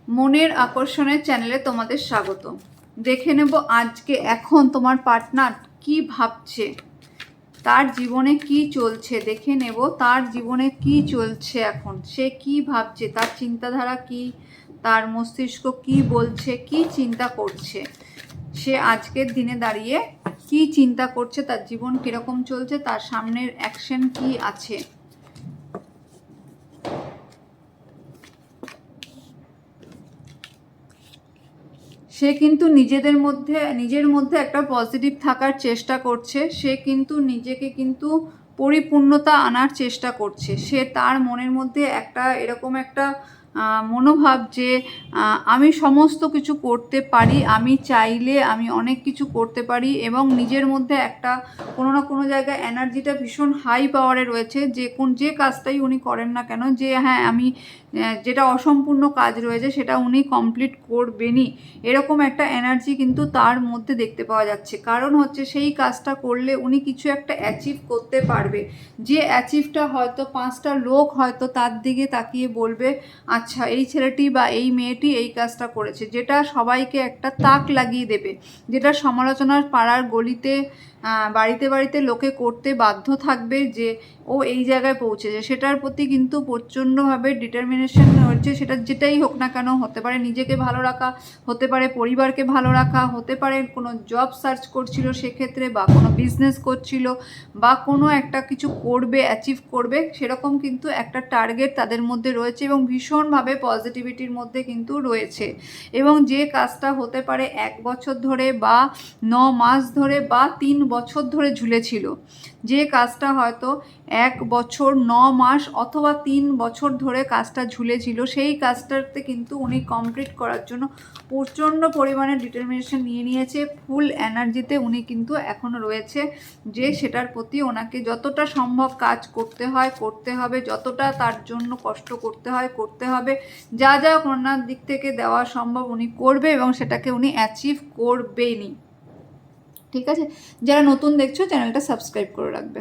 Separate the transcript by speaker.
Speaker 1: মনের আকর্ষণের চ্যানেলে তোমাদের স্বাগত। দেখে নেব আজকে এখন তোমার পার্টনার কি ভাবছে, তার জীবনে কি চলছে। দেখে নেব তার জীবনে কি চলছে, এখন সে কি ভাবছে, তার চিন্তাধারা কি, তার মস্তিষ্ক কি বলছে, কি চিন্তা করছে, সে আজকের দিনে দাঁড়িয়ে কি চিন্তা করছে, তার জীবন কিরকম চলছে, তার সামনের অ্যাকশন কি আছে। সে কিন্তু নিজের মধ্যে একটা পজিটিভ থাকার চেষ্টা করছে। সে কিন্তু নিজেকে কিন্তু পরিপূর্ণতা আনার চেষ্টা করছে। সে তার মনের মধ্যে একটা এরকম একটা মনোভাব যে আমি সমস্ত কিছু করতে পারি, আমি চাইলে আমি অনেক কিছু করতে পারি, এবং নিজের মধ্যে একটা কোনো না কোনো জায়গায় এনার্জিটা ভীষণ হাই পাওয়ারে রয়েছে। যে কাজটাই উনি করেন না কেন, যে হ্যাঁ আমি যেটা অসম্পূর্ণ কাজ রয়েছে সেটা উনি কমপ্লিট করবেনই, এরকম একটা এনার্জি কিন্তু তার মধ্যে দেখতে পাওয়া যাচ্ছে। কারণ হচ্ছে সেই কাজটা করলে উনি কিছু একটা অ্যাচিভ করতে পারবে, যে অ্যাচিভটা হয়তো 5টা লোক হয়তো তার দিকে তাকিয়ে বলবে আচ্ছা এই ছেলেটি বা এই মেয়েটি এই কাজটা করেছে, যেটা সবাইকে একটা তাক লাগিয়ে দেবে, যেটা সমালোচনার পাড়ার গলিতে বাড়িতে বাড়িতে লোকে করতে বাধ্য থাকবে যে ও এই জায়গায় পৌঁছেছে। সেটার প্রতি কিন্তু প্রচণ্ডভাবে ডিটারমিনেশন হচ্ছে। সেটা যেটাই হোক না কেন, হতে পারে নিজেকে ভালো রাখা, হতে পারে পরিবারকে ভালো রাখা, হতে পারে কোনো জব সার্চ করছিল সেক্ষেত্রে, বা কোনো বিজনেস করছিল, বা কোনো একটা কিছু করবে, অ্যাচিভ করবে, সেরকম কিন্তু একটা টার্গেট তাদের মধ্যে রয়েছে এবং ভীষণভাবে পজিটিভিটির মধ্যে কিন্তু রয়েছে। এবং যে কাজটা হতে পারে 1 বছর ধরে বা 9 মাস ধরে বা 3 বছর ধরে ঝুলেছিল, যে কাজটা হয়তো 1 বছর 9 মাস অথবা 3 বছর ধরে কাজটা ঝুলেছিল, সেই কাজটাতে কিন্তু উনি কমপ্লিট করার জন্য প্রচণ্ড পরিমাণে ডিটারমিনেশন নিয়েছে। ফুল এনার্জিতে উনি কিন্তু এখনও রয়েছে, যে সেটার প্রতি ওনাকে যতটা সম্ভব কাজ করতে হয় করতে হবে, যতটা তার জন্য কষ্ট করতে হয় করতে হবে, যা যা ওনার দিক থেকে দেওয়া সম্ভব উনি করবে এবং সেটাকে উনি অ্যাচিভ করবেনই। ঠিক আছে, যারা নতুন দেখছো চ্যানেলটা সাবস্ক্রাইব করে রাখবে।